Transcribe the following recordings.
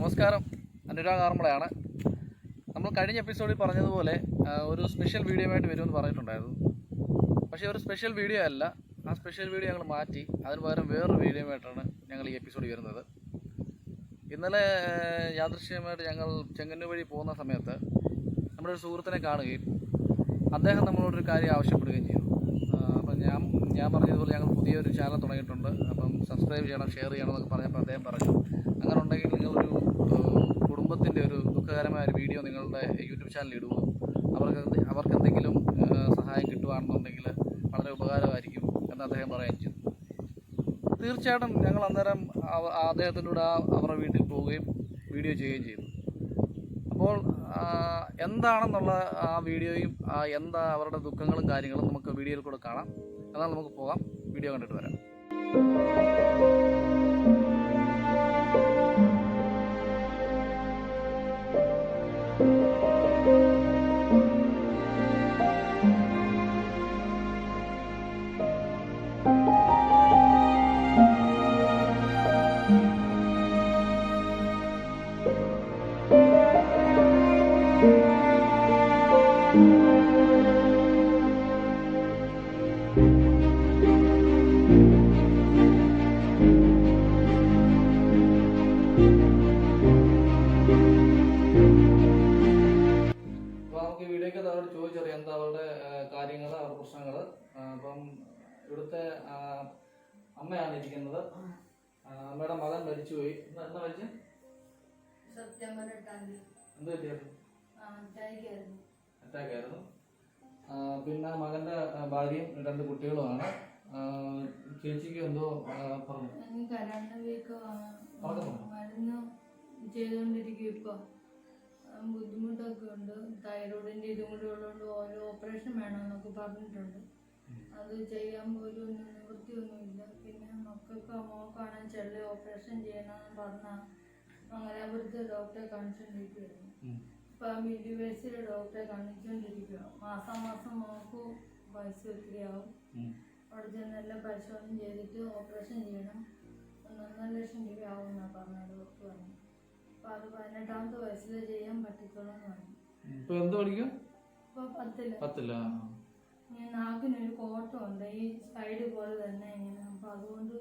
നമസ്കാരം, അനുരാഗ് ആറന്മുളയാണ്. നമ്മൾ കഴിഞ്ഞ എപ്പിസോഡിൽ പറഞ്ഞതുപോലെ ഒരു സ്പെഷ്യൽ വീഡിയോയുമായിട്ട് വരുമെന്ന് പറഞ്ഞിട്ടുണ്ടായിരുന്നു. പക്ഷേ ഒരു സ്പെഷ്യൽ വീഡിയോ അല്ല. ആ സ്പെഷ്യൽ വീഡിയോ ഞങ്ങൾ മാറ്റി അതിന് പകരം വേറൊരു വീഡിയോയുമായിട്ടാണ് ഞങ്ങൾ ഈ എപ്പിസോഡ് വരുന്നത്. ഇന്നലെ യാദൃശ്ചികമായിട്ട് ഞങ്ങൾ ചെങ്ങന്നൂർ വഴി പോകുന്ന സമയത്ത് നമ്മുടെ ഒരു സുഹൃത്തിനെ കാണുകയും അദ്ദേഹം നമ്മളോടൊരു കാര്യം ആവശ്യപ്പെടുകയും ചെയ്തു. അപ്പം ഞാൻ പറഞ്ഞതുപോലെ ഞങ്ങൾ പുതിയൊരു ചാനൽ തുടങ്ങിയിട്ടുണ്ട്, അപ്പം സബ്സ്ക്രൈബ് ചെയ്യണം, ഷെയർ ചെയ്യണം എന്നൊക്കെ പറഞ്ഞപ്പോൾ അദ്ദേഹം പറഞ്ഞു, അങ്ങനെ ഉണ്ടെങ്കിൽ നിങ്ങളൊരു കുടുംബത്തിൻ്റെ ഒരു ദുഃഖകരമായ ഒരു വീഡിയോ നിങ്ങളുടെ യൂട്യൂബ് ചാനലിൽ ഇടുമോ, അവർക്ക് എന്തെങ്കിലും സഹായം കിട്ടുകയാണെന്നുണ്ടെങ്കിൽ വളരെ ഉപകാരമായിരിക്കും എന്ന് അദ്ദേഹം പറയുകയും ചെയ്തു. തീർച്ചയായിട്ടും ഞങ്ങൾ അന്നേരം അദ്ദേഹത്തിൻ്റെ കൂടെ അവരുടെ വീട്ടിൽ പോവുകയും വീഡിയോ ചെയ്യുകയും ചെയ്തു. അപ്പോൾ എന്താണെന്നുള്ള ആ വീഡിയോയും എന്താ അവരുടെ ദുഃഖങ്ങളും കാര്യങ്ങളും നമുക്ക് വീഡിയോയിൽ കൂടെ കാണാം. എന്നാൽ നമുക്ക് പോകാം, വീഡിയോ കണ്ടിട്ട് വരാം. അവരോട് ചോദിച്ചറിയാം എന്താ അവരുടെ കാര്യങ്ങൾ, അവരുടെ പ്രശ്നങ്ങൾ. അപ്പം ഇവിടുത്തെ അമ്മയാണ് ഇരിക്കുന്നത്. അമ്മയുടെ മകൻ മരിച്ചുപോയി. എന്താ മരിച്ചു? സെപ്റ്റംബർ 8 എന്ത് പറ്റിയായിരുന്നു? അറ്റാക്ക് ആയിരുന്നു. പിന്നെ മകന്റെ ഭാര്യയും 2 കുട്ടികളുമാണ്. ചേച്ചിക്ക് എന്തോ പറഞ്ഞു, മരുന്ന് ചെയ്തുകൊണ്ടിരിക്കും. ഇപ്പൊ ബുദ്ധിമുട്ടൊക്കെ ഉണ്ട്. തൈറോയിഡിന്റെ ഇതും കൂടി ഉള്ളതുകൊണ്ട് ഓരോ ഓപ്പറേഷൻ വേണമെന്നൊക്കെ പറഞ്ഞിട്ടുണ്ട്. അത് ചെയ്യാൻ പോലും ഒന്നും നിവൃത്തിയൊന്നുമില്ല. പിന്നെ മക്കൾക്ക് മോക്കാണെങ്കിൽ ചെറിയ ഓപ്പറേഷൻ ചെയ്യണമെന്ന് പറഞ്ഞാൽ മംഗലാപുരത്തെ ഡോക്ടറെ കാണിച്ചുകൊണ്ടിരിക്കുകയായിരുന്നു. ഇപ്പം യൂണിവേഴ്സിറ്റി ഡോക്ടറെ കാണിച്ചുകൊണ്ടിരിക്കുക. മാസം മോക്ക് പൈസ ഒത്തിരി ആവും. അവിടെ ചെന്ന് എല്ലാം പരിശോധന ചെയ്തിട്ട് ഓപ്പറേഷൻ ചെയ്യണം. 1.5 ലക്ഷം രൂപ ആവും എന്നാണ് പറഞ്ഞത് ഡോക്ടർ പറഞ്ഞു. അപ്പൊ അത് 18ാമത്തെ വയസ്സിൽ ചെയ്യാൻ പറ്റത്തുള്ളൂ എന്ന് പറഞ്ഞു. ഇപ്പൊ 10ല്. നാക്കിനൊരു കോട്ടമുണ്ട് ഈ സൈഡ് പോലെ തന്നെ ഇങ്ങനെ. അപ്പൊ അതുകൊണ്ട്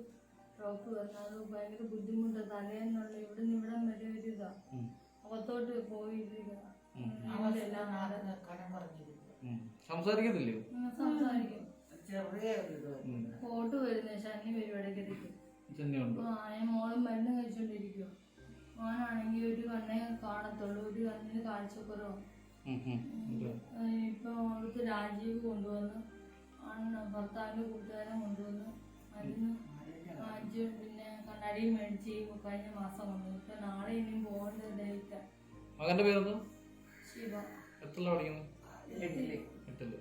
ഡോക്ടർ പറഞ്ഞത് ഭയങ്കര ബുദ്ധിമുട്ട്. തലേന്നുള്ള ഇവിടുന്ന് ഇവിടം വരെ ഒരു ഇതാ, അകത്തോട്ട് പോയിരിക്കുക. സംസാരിക്കത്തില്ലേ? സംസാരിക്കും. കോട്ട് വരുന്ന ശനി പരിപാടിക്ക് മോളും മരുന്ന് കഴിച്ചോണ്ടിരിക്കും. മോനാണെങ്കിൽ ഒരു കണ്ണേ കാണത്തുള്ളൂ, ഒരു കണ്ണിന് കാഴ്ചക്കുറവും. ഇപ്പൊ അടുത്ത് രാജീവ് കൊണ്ടുവന്ന് ഭർത്താവിന്റെ കൂട്ടുകാരൻ കൊണ്ടുവന്ന് മരുന്ന് വാങ്ങിച്ച് പിന്നെ കണ്ണാടിയും മേടിച്ച് കഴിഞ്ഞ മാസം കൊണ്ടുവന്നു. ഇപ്പൊ നാളെ ഇനിയും പോകേണ്ട ഡേറ്റ്. മകന്റെ പേരെന്തോ? ശിവ. എത്രല്ല പഠിക്കുന്നു? 8ല്.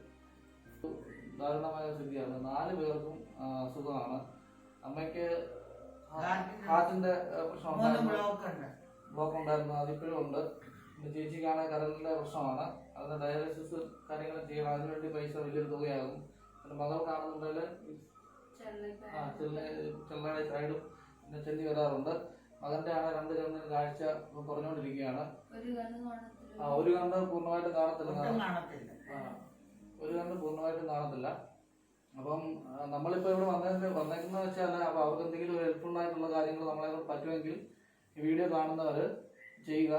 ദാരുണമായ സ്ഥിതിയാണ്. 4 പേർക്കും അസുഖമാണ്. അമ്മയ്ക്ക് ഹാർട്ടിന്റെ പ്രശ്നം ബ്ലോക്ക് ഉണ്ടായിരുന്നു, അതിപ്പോഴും ഉണ്ട്. ചേച്ചിക്കാണ് കരളിന്റെ പ്രശ്നമാണ്. അതിന് ഡയാലിസിസ് കാര്യങ്ങൾ ചെയ്യണം. അതിനുവേണ്ടി പൈസ വലിയൊരു തുകയാകും. പിന്നെ മകൾക്കാണെന്നുണ്ടെങ്കിൽ ചെള്ളയുടെ സൈഡും പിന്നെ ചെല്ലി വരാറുണ്ട്. മകന്റെ ആണ് 2 കണ്ണിന് കാഴ്ച കുറഞ്ഞുകൊണ്ടിരിക്കുകയാണ്. ഒരു കണ്ണ് പൂർണ്ണമായിട്ടും കാണത്തില്ല. അപ്പം നമ്മളിപ്പോ ഇവിടെ വന്നേക്കുന്ന വെച്ചാൽ അപ്പൊ അവർക്ക് എന്തെങ്കിലും ഒരു ഹെൽപ്ഫുൾ ആയിട്ടുള്ള കാര്യങ്ങൾ നമ്മളെ പറ്റുമെങ്കിൽ ഈ വീഡിയോ കാണുന്നവര് ചെയ്യുക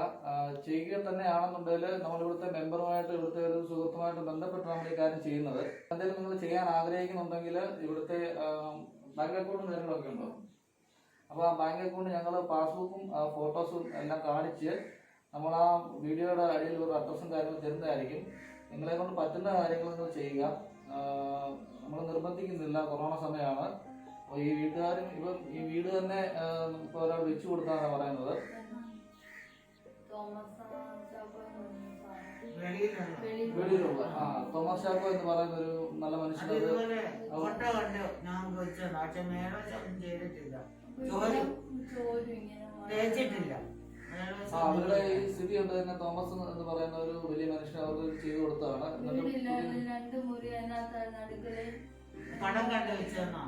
തന്നെയാണെന്നുണ്ടെങ്കിൽ നമ്മളിവിടുത്തെ മെമ്പറുമായിട്ട്, ഇവിടുത്തെ ഒരു സുഹൃത്തുമായിട്ട് ബന്ധപ്പെട്ട് നമ്മൾ ഈ കാര്യം ചെയ്യുന്നത്. എന്തെങ്കിലും നിങ്ങൾ ചെയ്യാൻ ആഗ്രഹിക്കുന്നുണ്ടെങ്കിൽ ഇവിടുത്തെ ബാങ്ക് അക്കൗണ്ടും കാര്യങ്ങളൊക്കെ ഉണ്ടോ? അപ്പോൾ ആ ബാങ്ക് അക്കൗണ്ട് ഞങ്ങൾ പാസ്ബുക്കും ഫോട്ടോസും എല്ലാം കാണിച്ച് നമ്മൾ ആ വീഡിയോയുടെ അടിയിൽ ഒരു അഡ്രസ്സും കാര്യങ്ങളും തരുന്നതായിരിക്കും. നിങ്ങളെ കൊണ്ട് പറ്റുന്ന കാര്യങ്ങൾ നിങ്ങൾ ചെയ്യുക. നമ്മൾ നിർബന്ധിക്കുന്നില്ല, കൊറോണ സമയമാണ്. അപ്പോൾ ഈ വീട്ടുകാരും ഈ വീട് തന്നെ ഇപ്പോൾ ഒരാൾ വെച്ചു കൊടുത്താന്നാണ് പറയുന്നത്. വെളിയിലുള്ള തോമസ് ചാക്കോ എന്ന് പറയുന്ന ഒരു നല്ല മനുഷ്യൻ. അവരുടെ ഈ സ്ഥിതി കൊണ്ട് തന്നെ തോമസ് എന്ന് പറയുന്ന ഒരു വലിയ മനുഷ്യൻ അവർക്ക് ചെയ്തു കൊടുത്തതാണ്. പടം കണ്ടു വെച്ചെന്നാ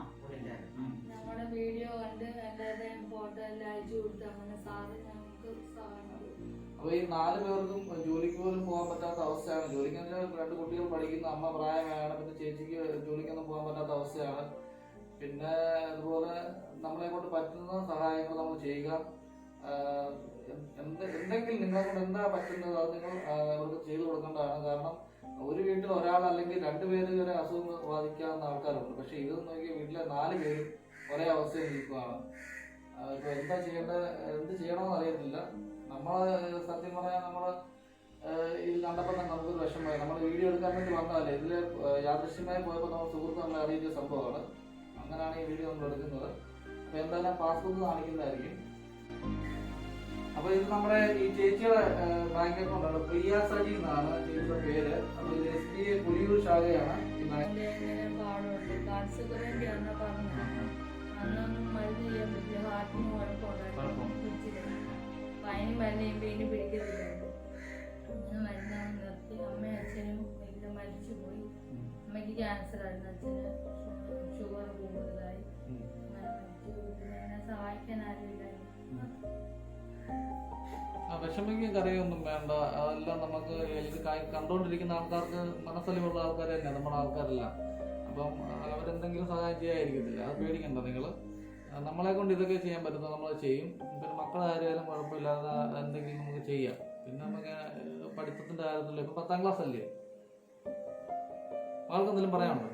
നമ്മുടെ വീഡിയോ കണ്ട് എല്ലാവരുടെയും ഫോട്ടോ എല്ലാം അയച്ചു കൊടുത്ത് അങ്ങനെ സാറ് ഞങ്ങൾക്ക് സഹായം ചെയ്തു. അപ്പോൾ ഈ 4 പേർക്കും ജോലിക്ക് പോലും പോകാൻ പറ്റാത്ത അവസ്ഥയാണ്. ജോലിക്ക് 2 കുട്ടികൾ പഠിക്കുന്ന, അമ്മ പ്രായമാണ്, പിന്നെ ചേച്ചിക്ക് ജോലിക്കൊന്നും പോകാൻ പറ്റാത്ത അവസ്ഥയാണ്. പിന്നെ അതുപോലെ നമ്മളെ കൊണ്ട് പറ്റുന്ന സഹായങ്ങൾ നമ്മൾ ചെയ്യുക. എന്തെങ്കിലും നിങ്ങളെ കൊണ്ട് എന്താ പറ്റുന്നത് അത് നിങ്ങൾ അവർക്ക് ചെയ്തു കൊടുക്കേണ്ടതാണ്. കാരണം ഒരു വീട്ടിൽ ഒരാൾ അല്ലെങ്കിൽ 2 പേര് വരെ അസുഖം ബാധിക്കാവുന്ന ആൾക്കാരുണ്ട്. പക്ഷെ ഇത് നോക്കിയ വീട്ടിലെ 4 പേരും ഒരേ അവസ്ഥയിൽ നിൽക്കുകയാണ്. ഇപ്പൊ എന്താ ചെയ്യേണ്ടത്, എന്ത് ചെയ്യണമെന്ന് അറിയത്തില്ല. നമ്മള് സത്യം പറയാൻ നമ്മള് ഇത് കണ്ടപ്പോൾ തന്നെ നമുക്കൊരു വിഷമമായി. നമ്മൾ വീഡിയോ എടുക്കാൻ വേണ്ടി വന്നതല്ലേ, ഇതില് യാദൃശ്യമായി പോയപ്പോൾ നമ്മൾ സുഹൃത്ത് നമ്മളെ അറിയിച്ച സംഭവമാണ്. അങ്ങനെയാണ് ഈ വീഡിയോ നമ്മൾ എടുക്കുന്നത്. അപ്പൊ എന്തായാലും പാസ്ബുക്ക് കാണിക്കുന്നതായിരിക്കും. അപ്പൊ ഇത് നമ്മുടെ ഈ ചേച്ചിയുടെ ബാങ്ക് അക്കൗണ്ടാണ്. പ്രിയ സജി എന്നാണ് ചേച്ചിയുടെ പേര്. അപ്പൊ ഇത് SBI പുലിയൂർ ശാഖയാണ്. അന്നൊന്നും മരുന്ന് ചെയ്യാൻ പറ്റില്ല, ഹാർട്ടിന് കുഴപ്പമുണ്ടായിരുന്നു. അപ്പൊ അതിന് മരുന്ന് ചെയ്യുമ്പോൾ ഇനി പിടിക്കത്തില്ലായിരുന്നു. അങ്ങനെ മരുന്നാണ് നിർത്തി. അമ്മയും അച്ഛനും എല്ലാം മരിച്ചു പോയി. അമ്മയ്ക്ക് ക്യാൻസർ ആയിരുന്നു, അച്ഛന് ഷുഗർ കൂടുതലായി. എന്നെ സഹായിക്കാൻ ആരുമില്ലായിരുന്നു. വിഷമിക്കും കരയൊന്നും വേണ്ട. അതെല്ലാം നമുക്ക് ഇത് കണ്ടുകൊണ്ടിരിക്കുന്ന ആൾക്കാർക്ക് മനസ്സലിവുള്ള ആൾക്കാർ തന്നെയാണ് നമ്മുടെ ആൾക്കാരെല്ലാം. അപ്പം അവരെന്തെങ്കിലും സഹായം ചെയ്യാതിരിക്കത്തില്ല, അത് പേടിക്കണ്ട നിങ്ങൾ. നമ്മളെ കൊണ്ട് ഇതൊക്കെ ചെയ്യാൻ പറ്റുന്നത് നമ്മൾ ചെയ്യും. പിന്നെ മക്കളെ ആരെയാലും കുഴപ്പമില്ലാതെ എന്തെങ്കിലും നമുക്ക് ചെയ്യാം. പിന്നെ നമുക്ക് പഠിത്തത്തിന്റെ കാര്യത്തില്ല. ഇപ്പൊ 10ാം ക്ലാസ് അല്ലേ, ആൾക്കെന്തെങ്കിലും പറയാനുണ്ടോ?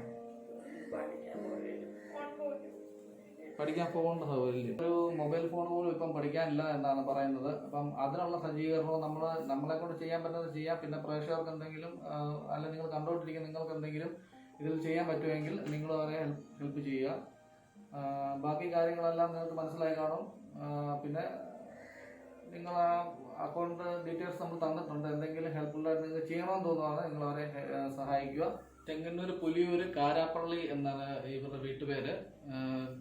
പഠിക്കാൻ ഫോണിന്റെ സൗകര്യം, ഒരു മൊബൈൽ ഫോൺ പോലും ഇപ്പം പഠിക്കാനില്ല എന്നാണ് പറയുന്നത്. അപ്പം അതിനുള്ള സജ്ജീകരണവും നമ്മളെ കൊണ്ട് ചെയ്യാൻ പറ്റുന്നത് ചെയ്യാം. പിന്നെ പ്രേക്ഷകർക്ക് എന്തെങ്കിലും അല്ലെങ്കിൽ നിങ്ങൾ കണ്ടുകൊണ്ടിരിക്കുന്ന നിങ്ങൾക്ക് എന്തെങ്കിലും ഇതിൽ ചെയ്യാൻ പറ്റുമെങ്കിൽ നിങ്ങൾ അവരെ ഹെൽപ്പ് ചെയ്യുക. ബാക്കി കാര്യങ്ങളെല്ലാം നിങ്ങൾക്ക് മനസ്സിലായി കാണും. പിന്നെ നിങ്ങൾ ആ അക്കൗണ്ട് ഡീറ്റെയിൽസ് നമ്മൾ തന്നിട്ടുണ്ട്. എന്തെങ്കിലും ഹെൽപ്ഫുള്ളായിട്ട് നിങ്ങൾക്ക് ചെയ്യണമെന്ന് തോന്നുവാണ് നിങ്ങൾ അവരെ സഹായിക്കുക. ചെങ്ങന്നൂർ പുലിയൂർ കാരാപ്പള്ളി എന്നാണ് ഇവരുടെ വീട്ടുപേര്.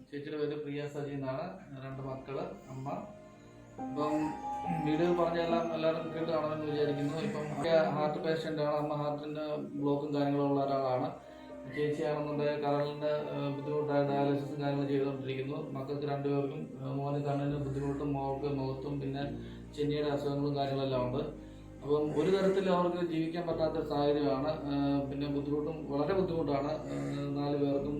ചേച്ചിയുടെ പേര് പ്രിയ സജി എന്നാണ്. 2 മക്കള്, അമ്മ. അപ്പം വീഡിയോയിൽ പറഞ്ഞെല്ലാം എല്ലാവരും കേട്ട് കാണുമെന്ന് വിചാരിക്കുന്നു. ഇപ്പം ഹാർട്ട് പേഷ്യൻ്റ് ആണ്. അമ്മ ഹാർട്ടിൻ്റെ ബ്ലോക്കും കാര്യങ്ങളും ഉള്ള ഒരാളാണ്. ചേച്ചിയാണെന്നുണ്ടെങ്കിൽ കരളിൻ്റെ ബുദ്ധിമുട്ടായ ഡയാലിസിസും കാര്യങ്ങൾ ചെയ്തുകൊണ്ടിരിക്കുന്നു. മക്കൾക്ക് 2 പേർക്കും, മോന് കണ്ണിന് ബുദ്ധിമുട്ടും, മോൾക്ക് മുഖത്തും പിന്നെ ചെന്നിയുടെ അസുഖങ്ങളും കാര്യങ്ങളെല്ലാം ഉണ്ട്. അപ്പം ഒരു തരത്തിൽ അവർക്ക് ജീവിക്കാൻ പറ്റാത്ത സാഹചര്യമാണ്. പിന്നെ വളരെ ബുദ്ധിമുട്ടാണ്. 4 പേർക്കും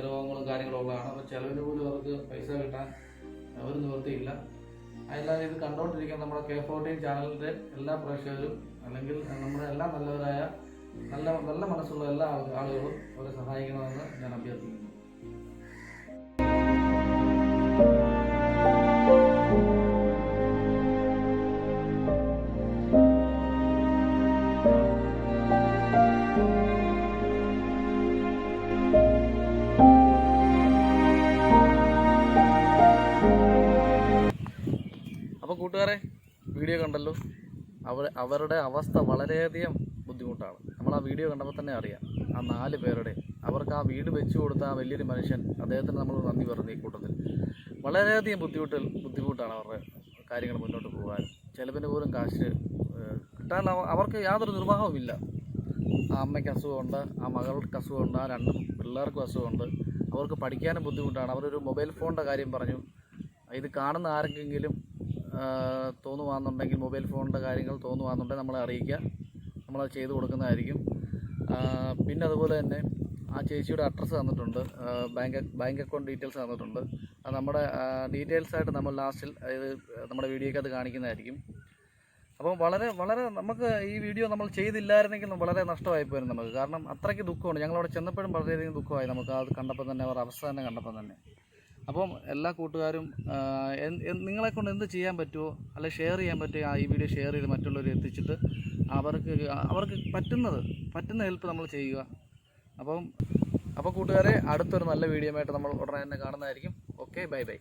രോഗങ്ങളും കാര്യങ്ങളും ഉള്ളതാണ്. അപ്പം ചിലവിന് പോലും അവർക്ക് പൈസ കിട്ടാൻ ഒരു നിവൃത്തിയില്ല. അതെല്ലാം ഇത് കണ്ടുകൊണ്ടിരിക്കുന്ന നമ്മുടെ K14 ചാനലിൻ്റെ എല്ലാ പ്രേക്ഷകരും അല്ലെങ്കിൽ നമ്മുടെ എല്ലാ നല്ലവരായ നല്ല മനസ്സുള്ള എല്ലാ ആളുകളും അവരെ സഹായിക്കണമെന്ന് ഞാൻ അഭ്യർത്ഥിക്കുന്നു. അപ്പോൾ കൂട്ടുകാരെ, വീഡിയോ കണ്ടല്ലോ. അവരുടെ അവസ്ഥ വളരെയധികം ബുദ്ധിമുട്ടാണ്. നമ്മൾ ആ വീഡിയോ കണ്ടപ്പോൾ തന്നെ അറിയാം. ആ 4 പേരുടെ അവർക്ക് ആ വീട് വെച്ചു കൊടുത്ത ആ വലിയൊരു മനുഷ്യൻ, അദ്ദേഹത്തിന് നമ്മൾ നന്ദി പറഞ്ഞു. ഈ കൂട്ടത്തിൽ വളരെയധികം ബുദ്ധിമുട്ടാണ് അവരുടെ കാര്യങ്ങൾ മുന്നോട്ട് പോകാൻ. ചിലവിന് പോലും കാശ് കിട്ടാൻ അവർക്ക് യാതൊരു നിർവാഹവുമില്ല. ആ അമ്മയ്ക്ക് അസുഖമുണ്ട്, ആ മകൾക്ക് അസുഖമുണ്ട്, ആ 2 പിള്ളേർക്കും അസുഖമുണ്ട്. അവർക്ക് പഠിക്കാനും ബുദ്ധിമുട്ടാണ്. അവരൊരു മൊബൈൽ ഫോണിൻ്റെ കാര്യം പറഞ്ഞു. ഇത് കാണുന്ന ആർക്കെങ്കിലും തോന്നുവാന്നുണ്ടെങ്കിൽ, മൊബൈൽ ഫോണിൻ്റെ കാര്യങ്ങൾ തോന്നുവാന്നുണ്ടെങ്കിൽ നമ്മളെ അറിയിക്കുക. നമ്മളത് ചെയ്തു കൊടുക്കുന്നതായിരിക്കും. പിന്നെ അതുപോലെ തന്നെ ആ ചേച്ചിയുടെ അഡ്രസ്സ് തന്നിട്ടുണ്ട്, ബാങ്ക് അക്കൗണ്ട് ഡീറ്റെയിൽസ് തന്നിട്ടുണ്ട്. അത് നമ്മുടെ ഡീറ്റെയിൽസായിട്ട് നമ്മൾ ലാസ്റ്റിൽ ഇത് നമ്മുടെ വീഡിയോയ്ക്ക് അത് കാണിക്കുന്നതായിരിക്കും. അപ്പം വളരെ നമുക്ക് ഈ വീഡിയോ നമ്മൾ ചെയ്തില്ലായിരുന്നെങ്കിൽ വളരെ നഷ്ടമായിപ്പോയിരുന്നു നമുക്ക്. കാരണം അത്രയ്ക്ക് ദുഃഖമുണ്ട്. ഞങ്ങളവിടെ ചെന്നപ്പോഴും വളരെയധികം ദുഃഖമായി നമുക്ക് അത് കണ്ടപ്പോൾ തന്നെ, അവർ അവസ്ഥ തന്നെ കണ്ടപ്പോൾ തന്നെ. അപ്പം എല്ലാ കൂട്ടുകാരും നിങ്ങളെക്കൊണ്ട് എന്ത് ചെയ്യാൻ പറ്റുമോ അല്ലെങ്കിൽ ഷെയർ ചെയ്യാൻ പറ്റുമോ ഈ വീഡിയോ ഷെയർ ചെയ്ത് മറ്റുള്ളവരെ എത്തിച്ചിട്ട് അവർക്ക് പറ്റുന്ന ഹെൽപ്പ് നമ്മൾ ചെയ്യുക. അപ്പോൾ കൂട്ടുകാരെ, അടുത്തൊരു നല്ല വീഡിയോ ആയിട്ട് നമ്മൾ ഉടനെ തന്നെ കാണുന്നതായിരിക്കും. Okay, by.